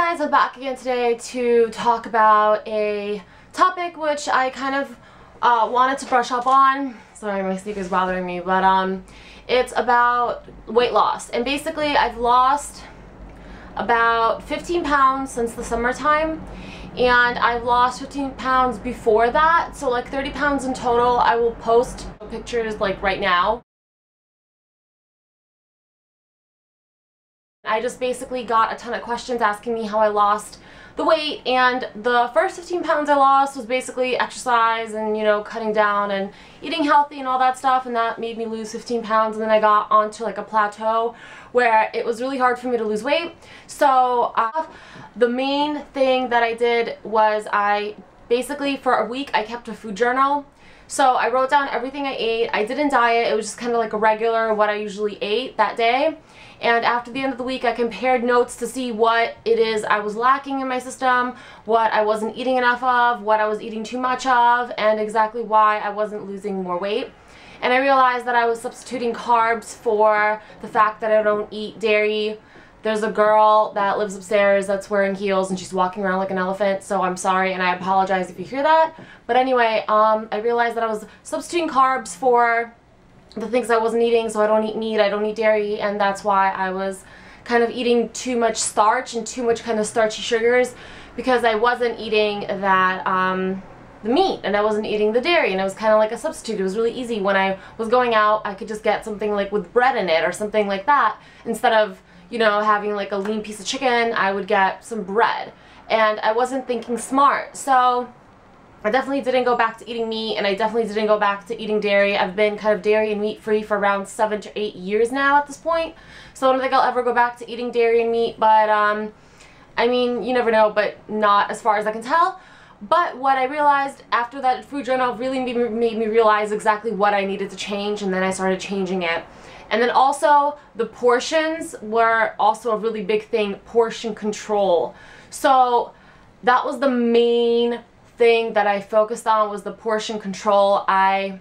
guys, I'm back again today to talk about a topic which I kind of wanted to brush up on. Sorry, my sneaker's bothering me, but it's about weight loss. And basically, I've lost about 15 pounds since the summertime, and I've lost 15 pounds before that, so like 30 pounds in total. I will post pictures like right now. I just basically got a ton of questions asking me how I lost the weight, and the first 15 pounds I lost was basically exercise and, you know, cutting down and eating healthy and all that stuff, and that made me lose 15 pounds, and then I got onto like a plateau where it was really hard for me to lose weight. So the main thing that I did was I basically, for a week, I kept a food journal. So I wrote down everything I ate. I didn't diet, it was just kind of like a regular what I usually ate that day. And after the end of the week, I compared notes to see what it is I was lacking in my system, what I wasn't eating enough of, what I was eating too much of, and exactly why I wasn't losing more weight. And I realized that I was substituting carbs for the fact that I don't eat dairy. There's a girl that lives upstairs that's wearing heels and she's walking around like an elephant, so I'm sorry and I apologize if you hear that. But anyway, I realized that I was substituting carbs for the things I wasn't eating, so I don't eat meat, I don't eat dairy, and that's why I was kind of eating too much starch and too much kind of starchy sugars, because I wasn't eating that the meat, and I wasn't eating the dairy, and it was kind of like a substitute. It was really easy. When I was going out, I could just get something like with bread in it or something like that. Instead of, you know, having like a lean piece of chicken, I would get some bread, and I wasn't thinking smart. So I definitely didn't go back to eating meat, and I definitely didn't go back to eating dairy. I've been kind of dairy and meat free for around 7 to 8 years now at this point, so I don't think I'll ever go back to eating dairy and meat, but I mean, you never know, but not as far as I can tell. But what I realized after that food journal really made me realize exactly what I needed to change, and then I started changing it. And then also, the portions were also a really big thing, portion control. So that was the main thing that I focused on, was the portion control. I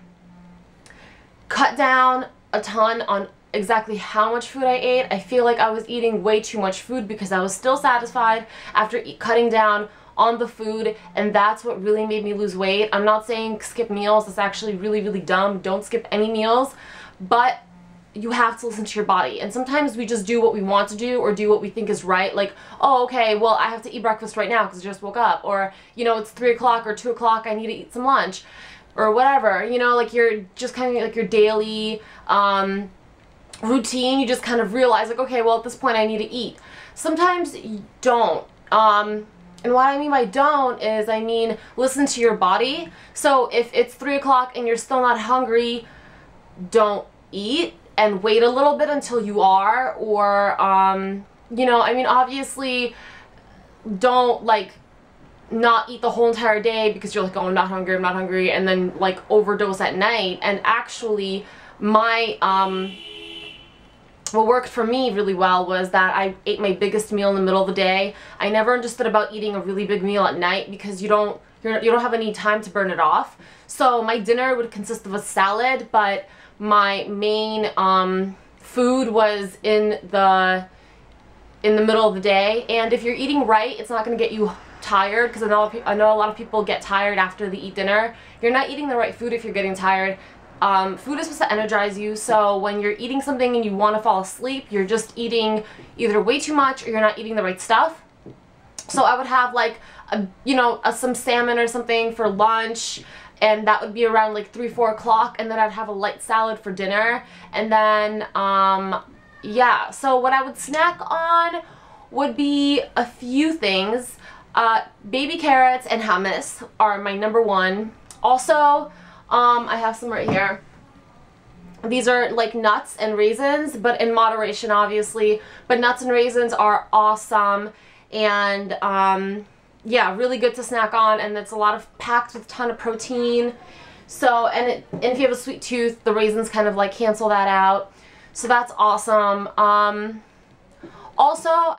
cut down a ton on exactly how much food I ate. I feel like I was eating way too much food because I was still satisfied after cutting down on the food, and that's what really made me lose weight. I'm not saying skip meals, that's actually really, really dumb. Don't skip any meals, but you have to listen to your body. And sometimes we just do what we want to do or do what we think is right. Like, oh, okay, well, I have to eat breakfast right now because I just woke up. Or, you know, it's 3 o'clock or 2 o'clock, I need to eat some lunch. Or whatever, you know, like you're just kind of like your daily routine. You just kind of realize like, okay, well, at this point I need to eat. Sometimes you don't. And what I mean by don't is, I mean, listen to your body. So if it's 3 o'clock and you're still not hungry, don't eat, and wait a little bit until you are. Or, you know, I mean, obviously, don't, like, not eat the whole entire day because you're like, oh, I'm not hungry, and then, like, overdose at night. And actually, my, what worked for me really well was that I ate my biggest meal in the middle of the day. I never understood about eating a really big meal at night because you don't have any time to burn it off. So my dinner would consist of a salad, but my main food was in the middle of the day. And if you're eating right, it's not going to get you tired, because I know a lot of people get tired after they eat dinner. You're not eating the right food if you're getting tired. Food is supposed to energize you, so when you're eating something and you want to fall asleep, you're just eating either way too much or you're not eating the right stuff. So I would have like some salmon or something for lunch, and that would be around like 3, 4 o'clock, and then I'd have a light salad for dinner. And then yeah, so what I would snack on would be a few things. Baby carrots and hummus are my #1. Also, I have some right here. These are like nuts and raisins, but in moderation, obviously. But nuts and raisins are awesome, and yeah, really good to snack on, and it's packed with a ton of protein. So, and if you have a sweet tooth, the raisins kind of like cancel that out. So that's awesome. Also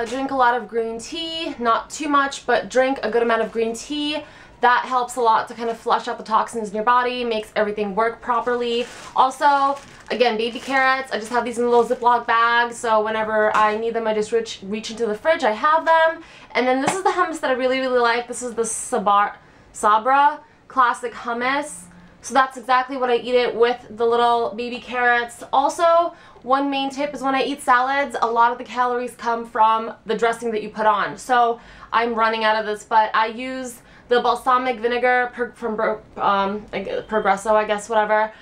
drink a lot of green tea, not too much, but drink a good amount of green tea. That helps a lot to kind of flush out the toxins in your body, makes everything work properly. Also, again, baby carrots, I just have these in little Ziploc bags, so whenever I need them, I just reach into the fridge, I have them. And then this is the hummus that I really, really like. This is the Sabra Classic Hummus. So that's exactly what I eat it with, the little baby carrots. Also, one main tip is when I eat salads, a lot of the calories come from the dressing that you put on. So I'm running out of this, but I use the balsamic vinegar from Progresso, I guess, whatever.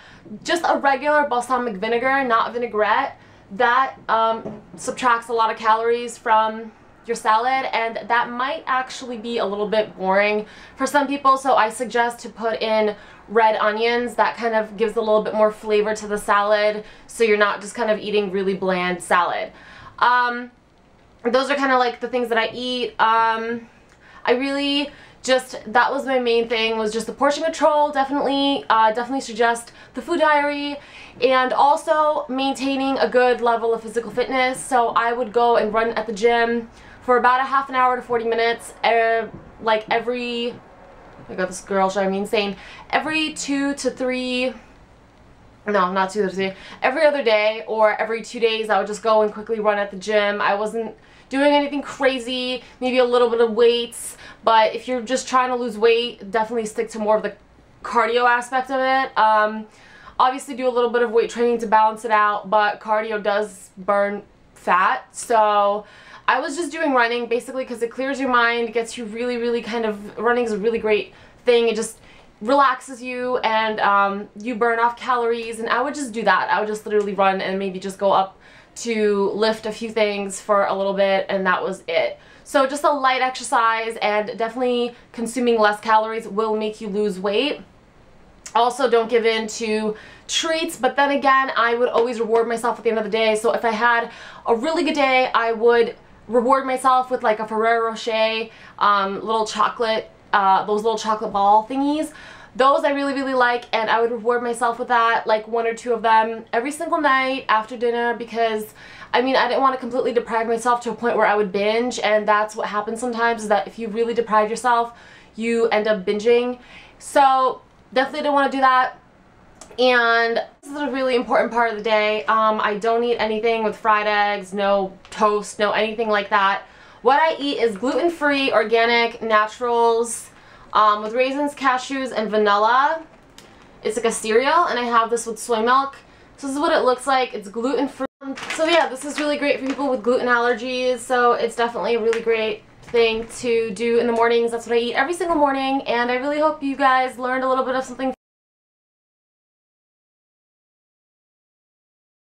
Just a regular balsamic vinegar, not vinaigrette. That subtracts a lot of calories from your salad, and that might actually be a little bit boring for some people, so I suggest to put in red onions. That kind of gives a little bit more flavor to the salad, so you're not just kind of eating really bland salad. Those are kind of like the things that I eat. I really just, that was my main thing, was just the portion control. Definitely suggest the food diary, and also maintaining a good level of physical fitness. So I would go and run at the gym for about a half an hour to 40 minutes, like every, oh my god, this girl's driving me insane, every 2 to 3, no, not 2 to 3, every other day, or every 2 days I would just go and quickly run at the gym. I wasn't doing anything crazy, maybe a little bit of weights, but if you're just trying to lose weight, definitely stick to more of the cardio aspect of it. Obviously do a little bit of weight training to balance it out, but cardio does burn fat, so I was just doing running basically because it clears your mind, gets you really, really kind of, running is a really great thing. It just relaxes you, and you burn off calories, and I would just do that. I would just literally run and maybe just go up to lift a few things for a little bit, and that was it. So just a light exercise, and definitely consuming less calories will make you lose weight. Also, don't give in to treats, but then again, I would always reward myself at the end of the day. So if I had a really good day, I would reward myself with like a Ferrero Rocher little chocolate, those little chocolate ball thingies. Those I really, really like, and I would reward myself with that, like 1 or 2 of them every single night after dinner, because I mean, I didn't want to completely deprive myself to a point where I would binge, and that's what happens sometimes, is that if you really deprive yourself, you end up binging. So definitely don't want to do that. And this is a really important part of the day. I don't eat anything with fried eggs, no toast, no anything like that. What I eat is gluten-free, organic, naturals, with raisins, cashews, and vanilla. It's like a cereal, and I have this with soy milk. So this is what it looks like. It's gluten-free. So yeah, this is really great for people with gluten allergies, so it's definitely a really great thing to do in the mornings. That's what I eat every single morning, and I really hope you guys learned a little bit of something